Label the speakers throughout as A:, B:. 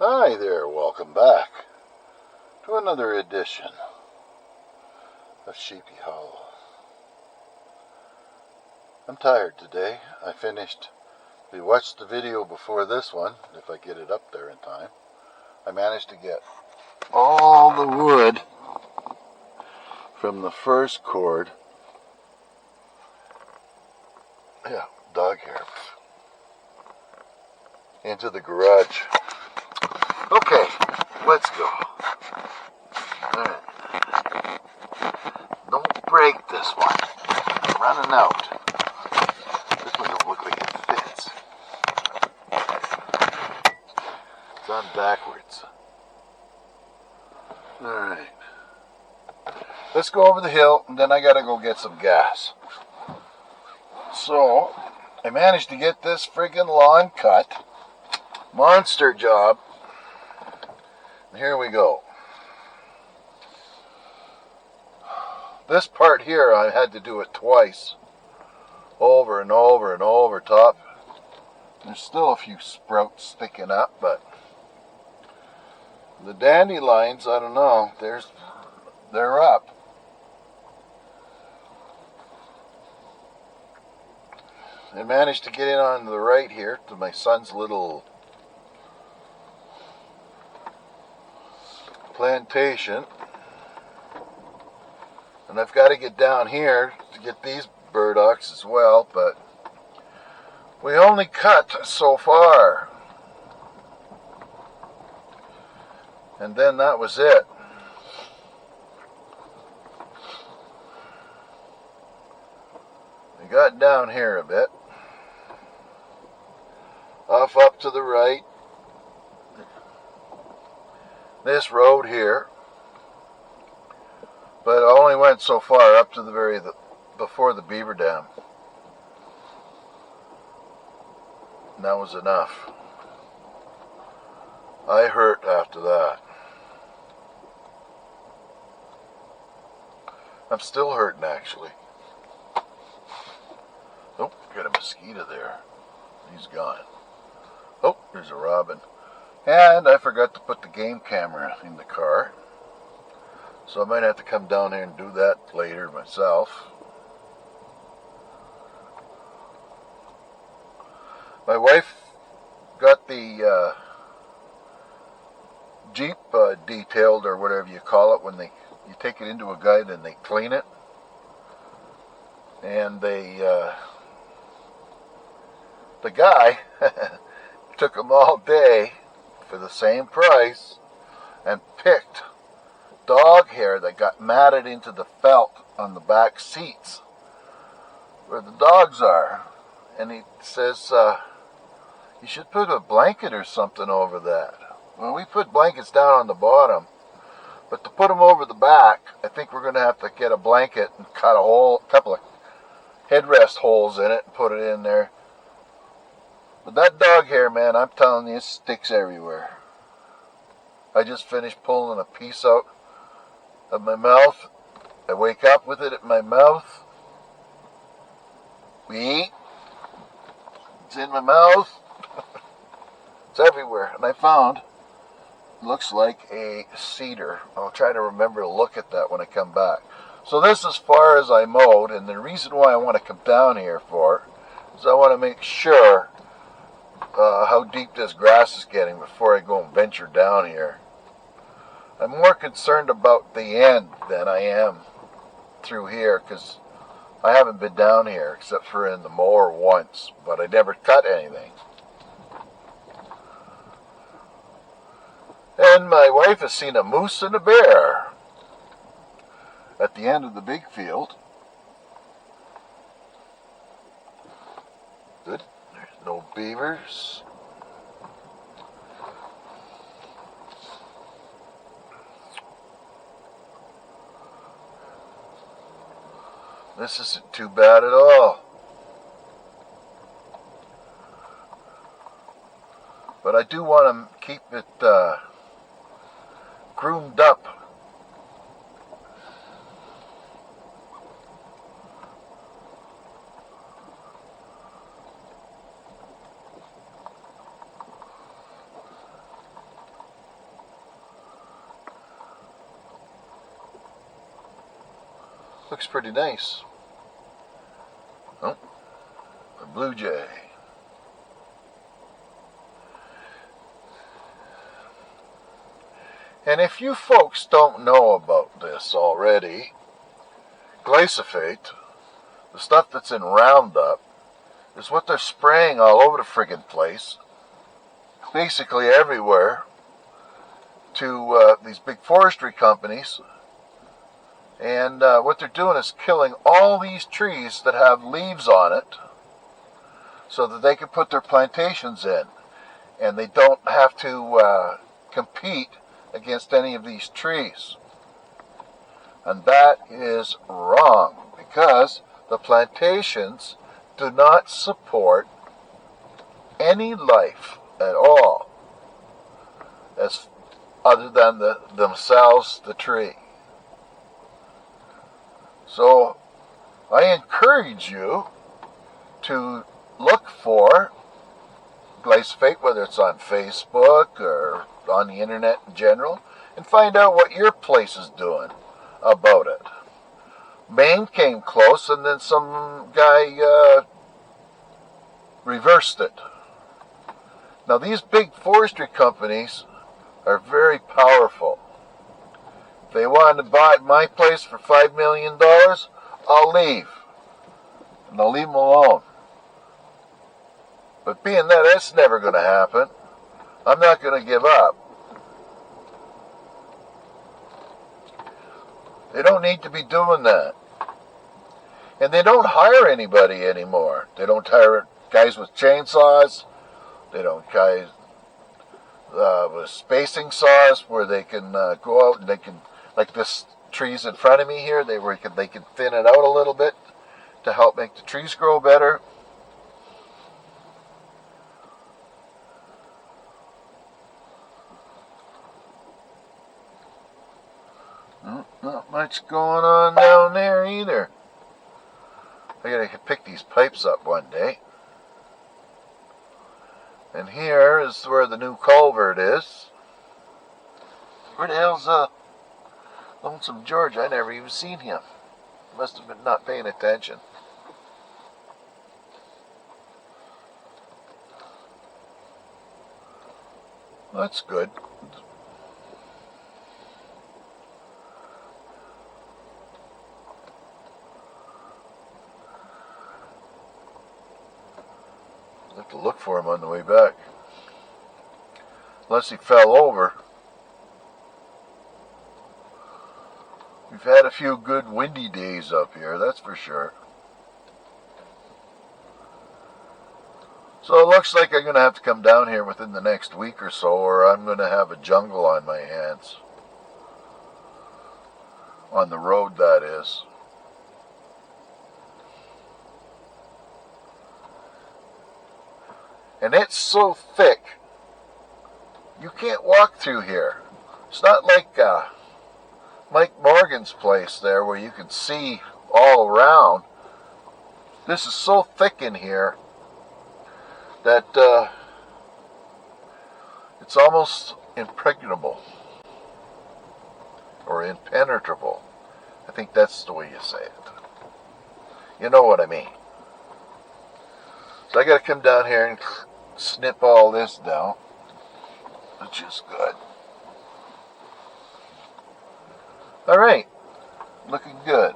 A: Hi there, welcome back to another edition of Sheepy Hollow. I'm tired today. We watched the video before this one, if I get it up there in time. I managed to get all the wood from the first cord. Yeah, dog hair. Into the garage. Okay, let's go. Alright. Don't break this one. I'm running out. This one don't look like it fits. It's on backwards. Alright. Let's go over the hill, and then I gotta go get some gas. So, I managed to get this friggin' lawn cut. Monster job. Here we go. This part here, I had to do it twice. Over and over and over top. There's still a few sprouts sticking up, but the dandelions, I don't know, they're up. I managed to get in on the right here to my son's little plantation, and I've got to get down here to get these burdocks as well, but we only cut so far, and then that was it. We got down here a bit, off up to the right, this road here, but I only went so far up to before the beaver dam, and that was enough. I hurt after that. I'm still hurting, actually. Oh, got a mosquito there. He's gone. Oh, there's a robin. And I forgot to put the game camera in the car. So I might have to come down here and do that later myself. My wife got the Jeep detailed, or whatever you call it, when you take it into a guide and they clean it. And the guy took them all day for the same price and picked dog hair that got matted into the felt on the back seats where the dogs are, and he says you should put a blanket or something over that. Well, we put blankets down on the bottom, but to put them over the back, I think we're going to have to get a blanket and cut a couple of headrest holes in it and put it in there. But that dog hair, man, I'm telling you, it sticks everywhere. I just finished pulling a piece out of my mouth. I wake up with it in my mouth. We eat. It's in my mouth. It's everywhere. And I found, it looks like a cedar. I'll try to remember to look at that when I come back. So this is as far as I mowed, and the reason why I want to come down here for is I want to make sure how deep this grass is getting before I go and venture down here. I'm more concerned about the end than I am through here, because I haven't been down here except for in the mower once, but I never cut anything. And my wife has seen a moose and a bear at the end of the big field. Good. There's no beavers. This isn't too bad at all. But I do want to keep it groomed up. Looks pretty nice. Oh, a blue jay. And if you folks don't know about this already, glyphosate, the stuff that's in Roundup, is what they're spraying all over the friggin' place, basically everywhere, to these big forestry companies. And what they're doing is killing all these trees that have leaves on it so that they can put their plantations in. And they don't have to compete against any of these trees. And that is wrong, because the plantations do not support any life at all, as other than themselves, the tree. So I encourage you to look for glyphosate, whether it's on Facebook or on the internet in general, and find out what your place is doing about it. Maine came close, and then some guy reversed it. Now, these big forestry companies are very powerful. If they wanted to buy my place for $5 million, I'll leave. And I'll leave them alone. But being that that's never going to happen, I'm not going to give up. They don't need to be doing that. And they don't hire anybody anymore. They don't hire guys with chainsaws. They don't guys with spacing saws where they can go out and they can, like this trees in front of me here, they can thin it out a little bit to help make the trees grow better. Not much going on down there either. I gotta pick these pipes up one day. And here is where the new culvert is. Where the hell's Lonesome George? I never even seen him. Must have been not paying attention. That's good. I have to look for him on the way back. Unless he fell over. We've had a few good windy days up here, that's for sure. So it looks like I'm going to have to come down here within the next week or so, or I'm going to have a jungle on my hands. On the road, that is. And it's so thick, you can't walk through here. It's not like Mike Morgan's place there where you can see all around. This is so thick in here that it's almost impregnable or impenetrable. I think that's the way you say it. You know what I mean. So I got to come down here and snip all this down, which is good. All right, looking good.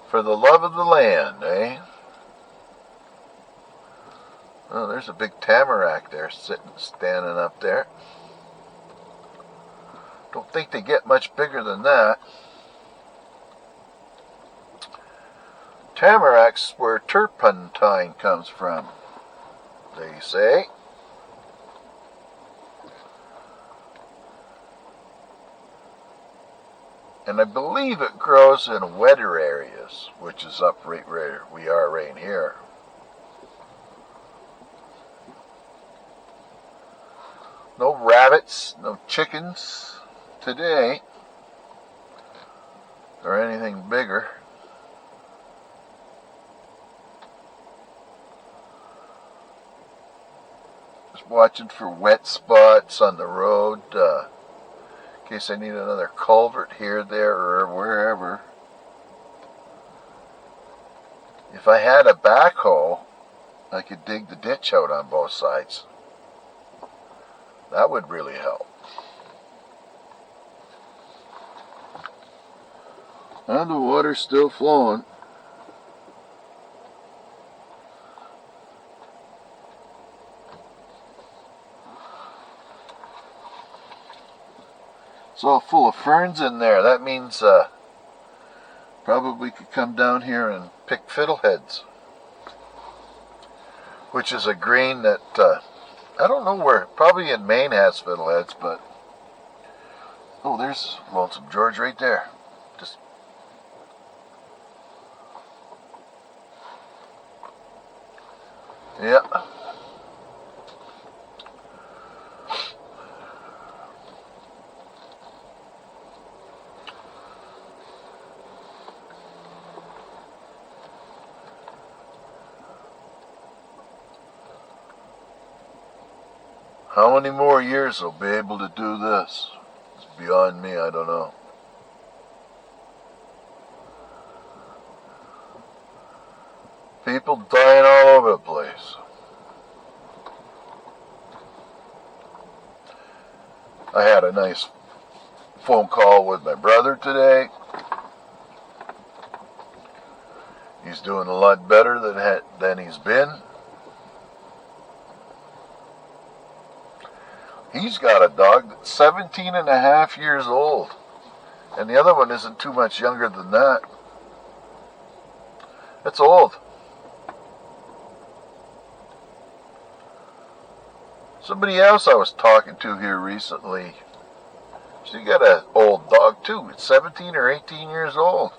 A: For the love of the land, eh? Oh, there's a big tamarack there standing up there. Don't think they get much bigger than that. Tamaracks where turpentine comes from, they say. And I believe it grows in wetter areas, which is up right where we are right here. No rabbits, no chickens today, or anything bigger. watching for wet spots on the road, in case I need another culvert here, there, or wherever. If I had a backhoe, I could dig the ditch out on both sides. That would really help. And the water's still flowing. It's all full of ferns in there. That means probably could come down here and pick fiddleheads, which is a green that I don't know where. Probably in Maine has fiddleheads, but oh, there's Lonesome George right there. Just yeah. How many more years they'll be able to do this? It's beyond me, I don't know. People dying all over the place. I had a nice phone call with my brother today. He's doing a lot better than he's been. He's got a dog that's 17 and a half years old. And the other one isn't too much younger than that. It's old. Somebody else I was talking to here recently, she got an old dog too. It's 17 or 18 years old.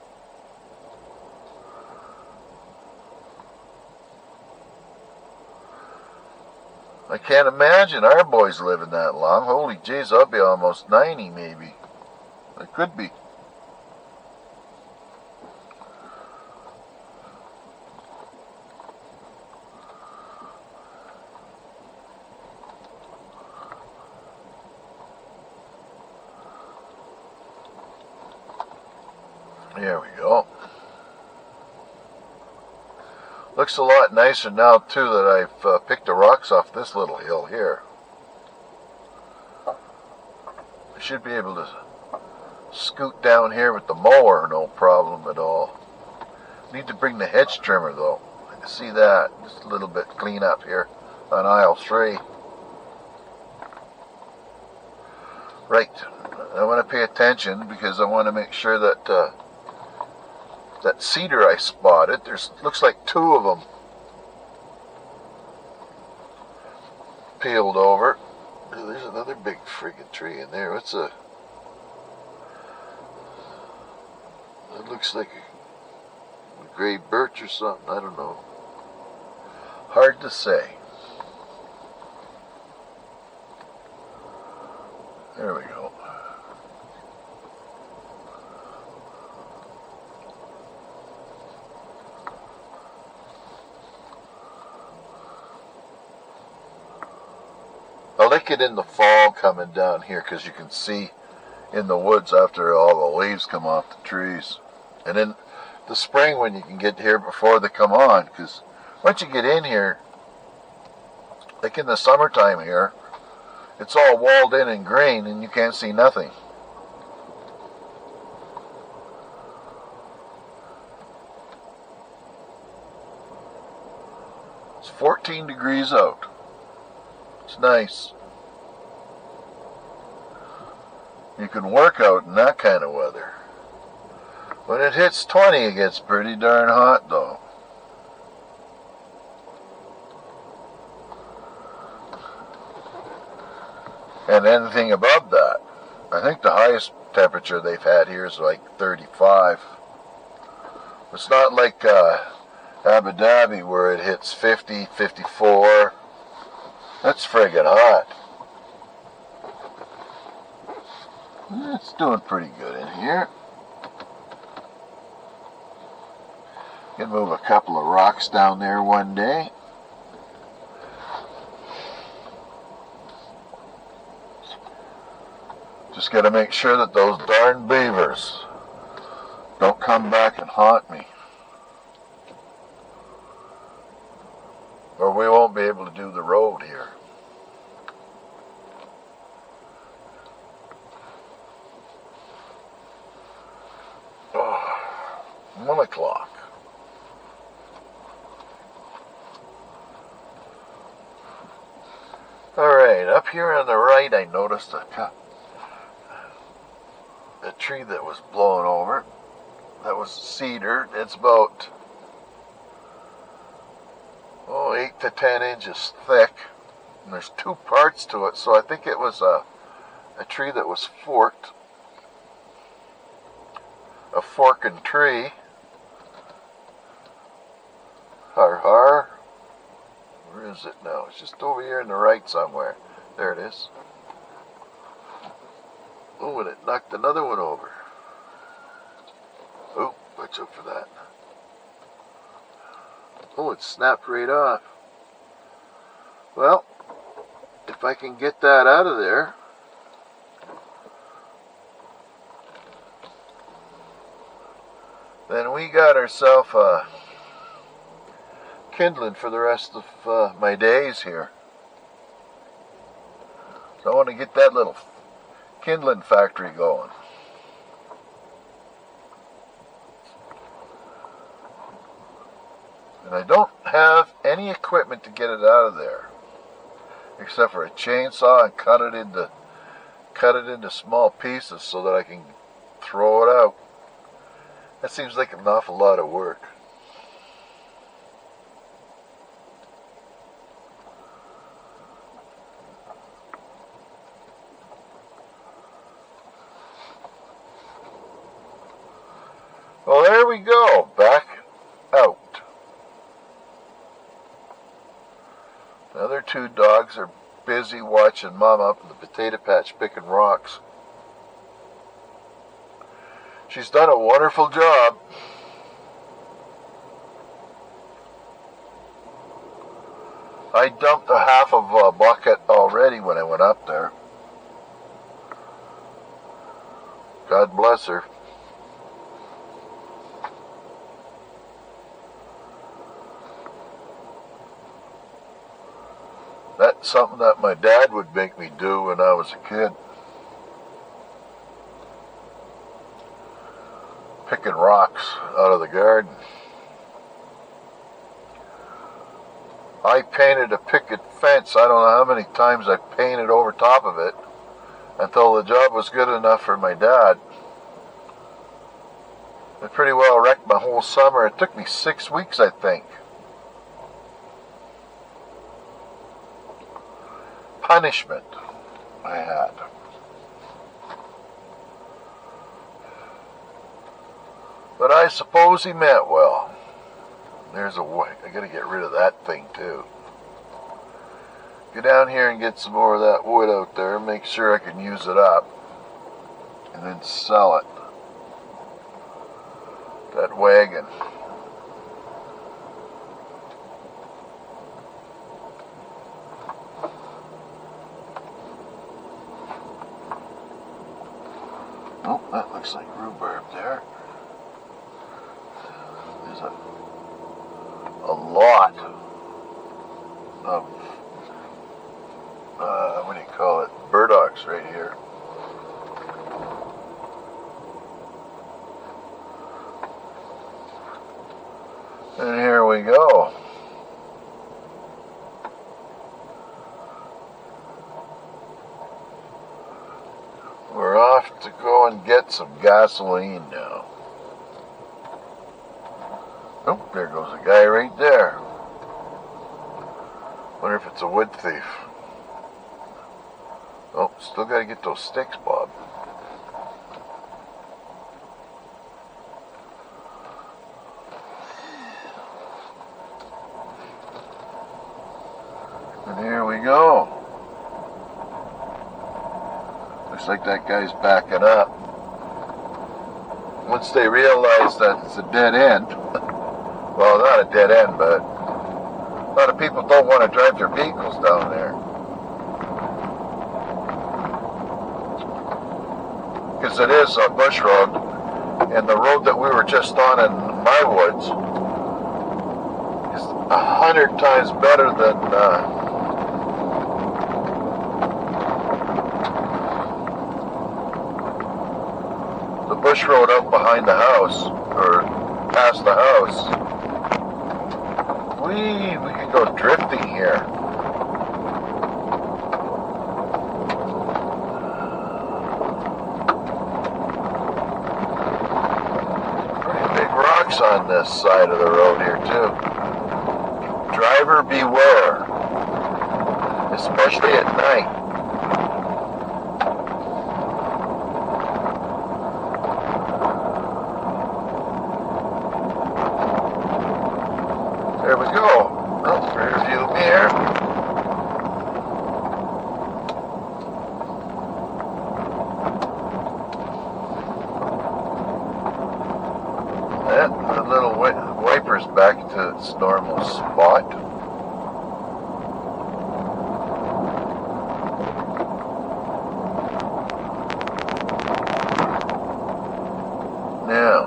A: I can't imagine our boys living that long. Holy jeez, I'll be almost 90 maybe. I could be. There we go. Looks a lot nicer now too that I've picked the rocks off this little hill here. I should be able to scoot down here with the mower, no problem at all. Need to bring the hedge trimmer though. I see that. Just a little bit clean up here on aisle 3. Right. I want to pay attention because I want to make sure that that cedar I spotted, looks like 2 of them peeled over. There's another big friggin' tree in there. It looks like a gray birch or something. I don't know. Hard to say. There we go. I like it in the fall coming down here because you can see in the woods after all the leaves come off the trees. And in the spring when you can get here before they come on, because once you get in here, like in the summertime here, it's all walled in and green and you can't see nothing. It's 14 degrees out. It's nice. You can work out in that kind of weather. When it hits 20, it gets pretty darn hot though. And anything above that, I think the highest temperature they've had here is like 35. It's not like Abu Dhabi where it hits 50, 54. That's friggin' hot. It's doing pretty good in here. Can move a couple of rocks down there one day. Just got to make sure that those darn beavers don't come back and haunt me, or we won't be able to do the road here. Oh, 1 o'clock. Alright, up here on the right I noticed a tree that was blown over. That was cedar. It's about 8 to 10 inches thick. And there's 2 parts to it, so I think it was a tree that was forked. A forking tree. Har har. Where is it now? It's just over here on the right somewhere. There it is. Oh, and it knocked another one over. Oh, watch out for that. Oh, it snapped right off. Well, if I can get that out of there, then we got ourselves a kindling for the rest of my days here. So I want to get that little kindling factory going. And I don't have any equipment to get it out of there, except for a chainsaw and cut it into small pieces so that I can throw it out. That seems like an awful lot of work. Well, there we go, back out. The other 2 dogs are busy watching Mom up in the potato patch picking rocks. She's done a wonderful job. I dumped a half of a bucket already when I went up there. God bless her. That's something that my dad would make me do when I was a kid. Picking rocks out of the garden. I painted a picket fence. I don't know how many times I painted over top of it until the job was good enough for my dad. It pretty well wrecked my whole summer. It took me 6 weeks, I think. Punishment I had. But I suppose he meant well. There's a way. I gotta get rid of that thing too. Go down here and get some more of that wood out there. Make sure I can use it up. And then sell it. That wagon. Oh, that looks like rhubarb there. There's a lot of, what do you call it, burdocks right here. And here we go. We're off to go and get some gasoline now. Oh, there goes a guy right there. Wonder if it's a wood thief. Oh, still gotta get those sticks, Bob. And here we go. Looks like that guy's backing up. Once they realize that it's a dead end, well, not a dead end, but a lot of people don't want to drive their vehicles down there. as it is a bush road, and the road that we were just on in my woods is 100 times better than the bush road out behind the house, or past the house. We can go drifting here. On this side of the road here too. Driver beware, especially at night. There we go. Oh, rear view mirror. The little wipers back to its normal spot. Now,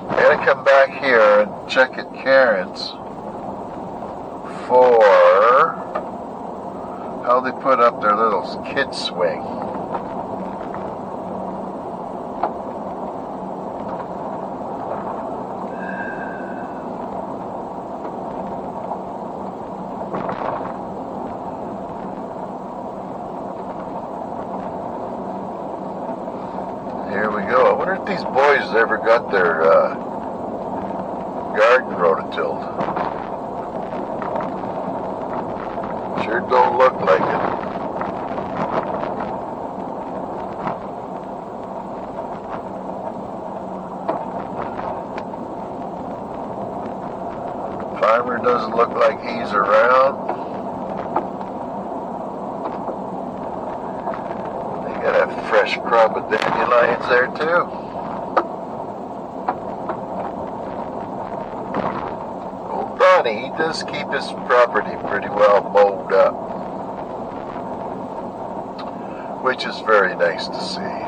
A: I'm gonna come back here and check at Karen's for how they put up their little kid swing. Here we go. I wonder if these boys ever got their garden rototilled. Sure don't look like it. Farmer doesn't look like he's around. Got a fresh crop of dandelions there too. Old Donnie, he does keep his property pretty well mowed up, which is very nice to see.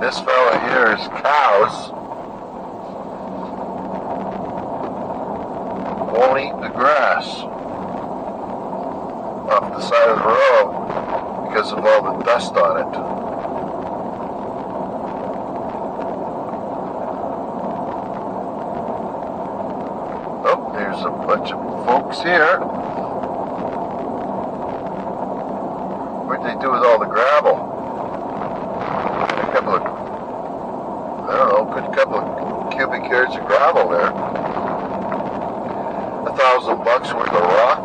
A: This fella here is cows. Won't eat the grass off the side of the road because of all the dust on it. Oh, there's a bunch of folks here. What'd they do with all the gravel? A couple of, I don't know, good couple of cubic yards of gravel there. $1,000 worth of rock.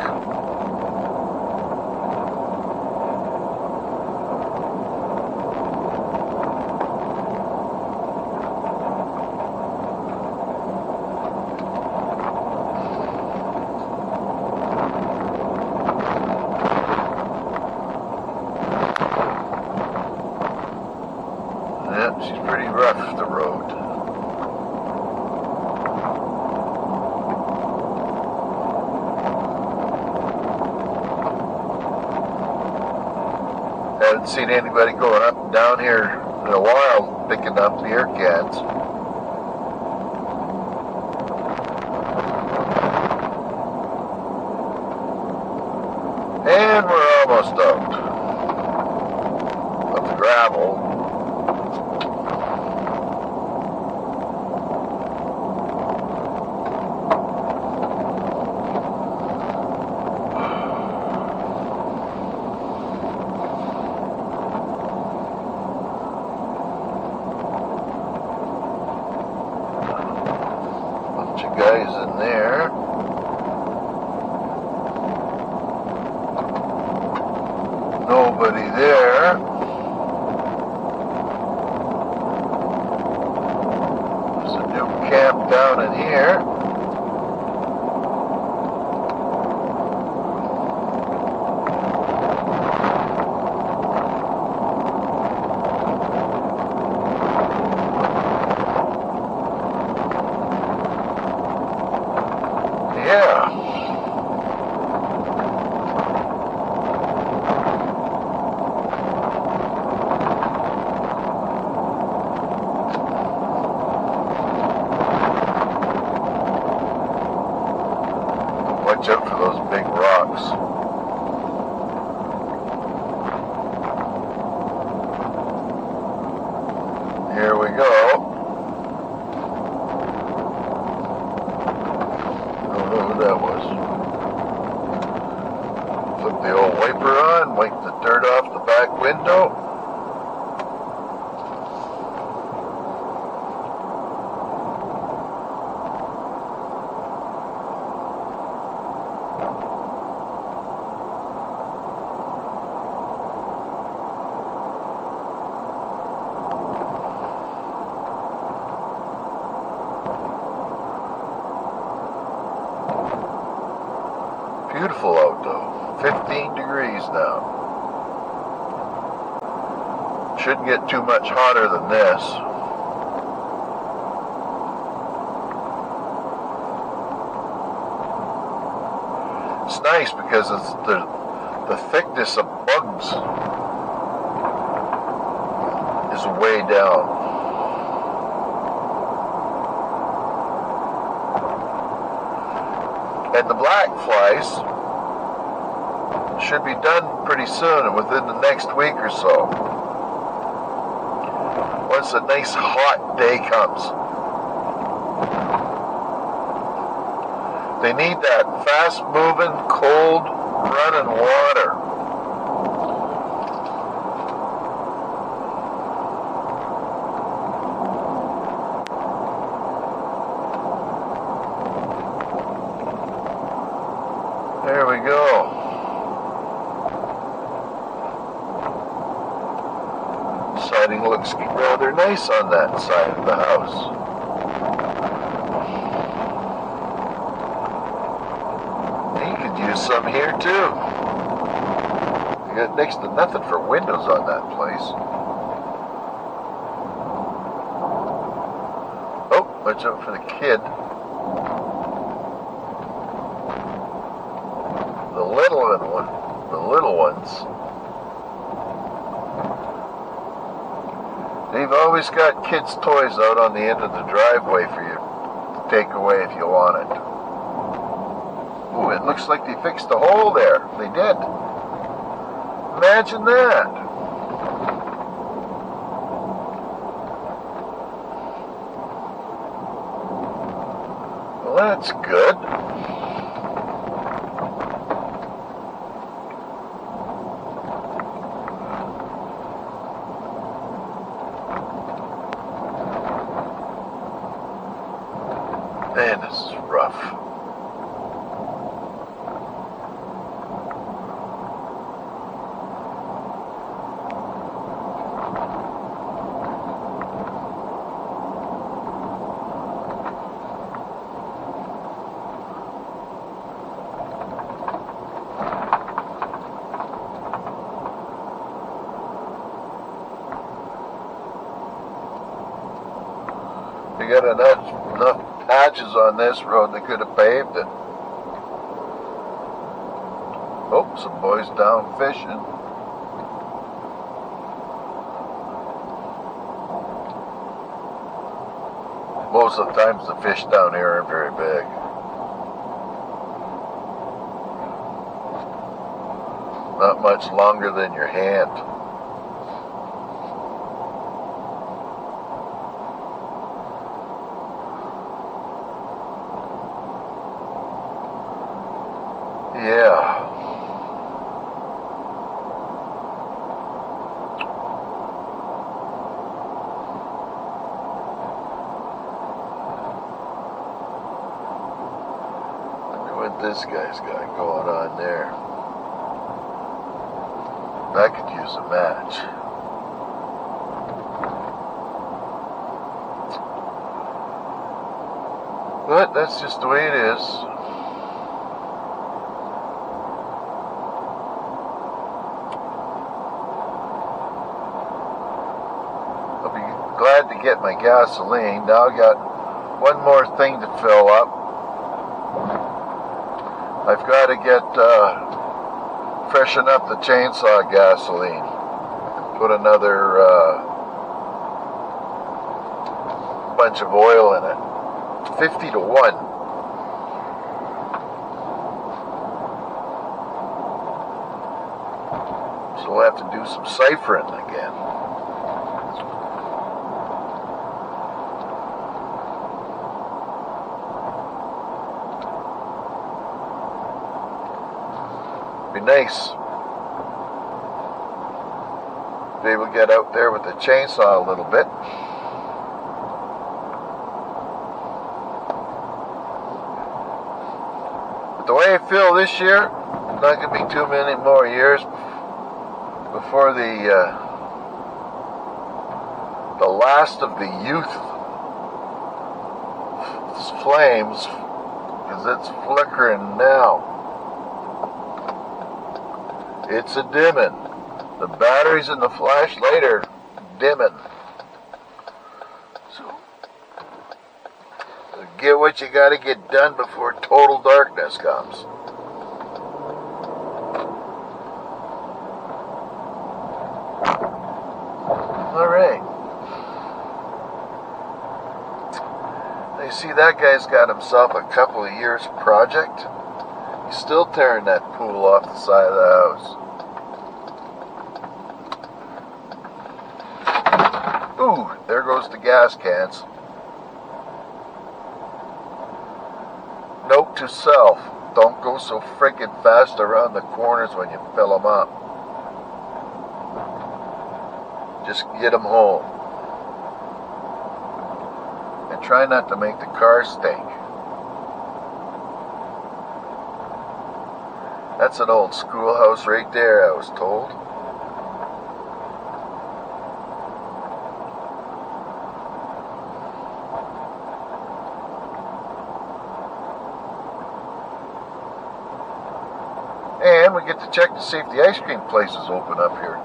A: Yep, she's pretty rough, the road. Haven't seen anybody going up and down here in a while picking up beer cans. And we're almost out of the gravel. Guys in there. Nobody there. There's a new camp down in here. Yeah. of those big rocks. Here we go. Don't know who that was. Flip the old wiper on, wipe the dirt off the back window. Beautiful out though. 15 degrees now. Shouldn't get too much hotter than this. It's nice because it's the thickness of bugs is way down. And the black flies should be done pretty soon, within the next week or so. Once a nice hot day comes. They need that fast-moving, cold, running water. There we go. Siding looks rather nice on that side of the house. You could use some here too. You got next to nothing for windows on that place. Oh, watch out for the kid. The little ones. They've always got kids' toys out on the end of the driveway for you to take away if you want it. Ooh, it looks like they fixed a hole there. They did. Imagine that. Well, that's good. Man, this is rough. You got enough patches on this road that could have paved it. Oh, some boys down fishing. Most of the times the fish down here aren't very big. Not much longer than your hand. Yeah. Wonder what this guy's got going on there. I could use a match. But that's just the way it is. Glad to get my gasoline. Now I got one more thing to fill up. I've got to get freshen up the chainsaw gasoline. Put another bunch of oil in it. 50 to 1. So we'll have to do some ciphering again. Be nice. Be able to get out there with the chainsaw a little bit. But the way I feel this year, not going to be too many more years before the last of the youth flames, because it's flickering now. It's a dimming. The batteries in the flashlight are dimming. So get what you got to get done before total darkness comes. Alright. You see, that guy's got himself a couple of years project. He's still tearing that pool off the side of the house. Ooh, there goes the gas cans. Note to self, don't go so freaking fast around the corners when you fill them up. Just get them home. And try not to make the car stink. That's an old schoolhouse right there, I was told. And we get to check to see if the ice cream place is open up here.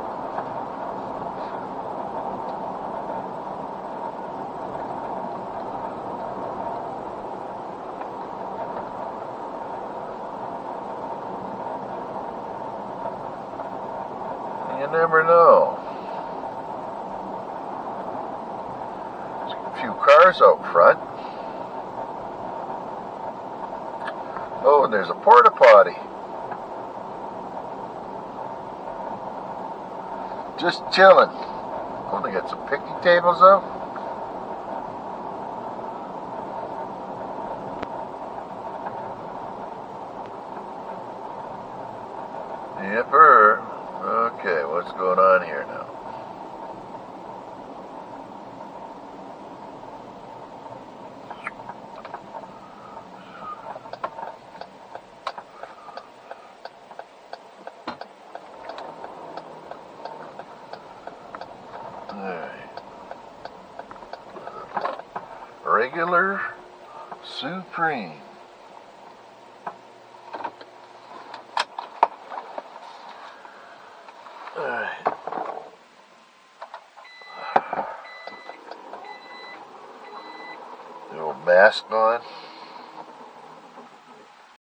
A: You never know. There's a few cars out front. Oh, and there's a porta potty. Just chilling. Oh, they got some picnic tables out. Yepper. Okay, what's going on here now? Regular Supreme. Alright. The old mask on.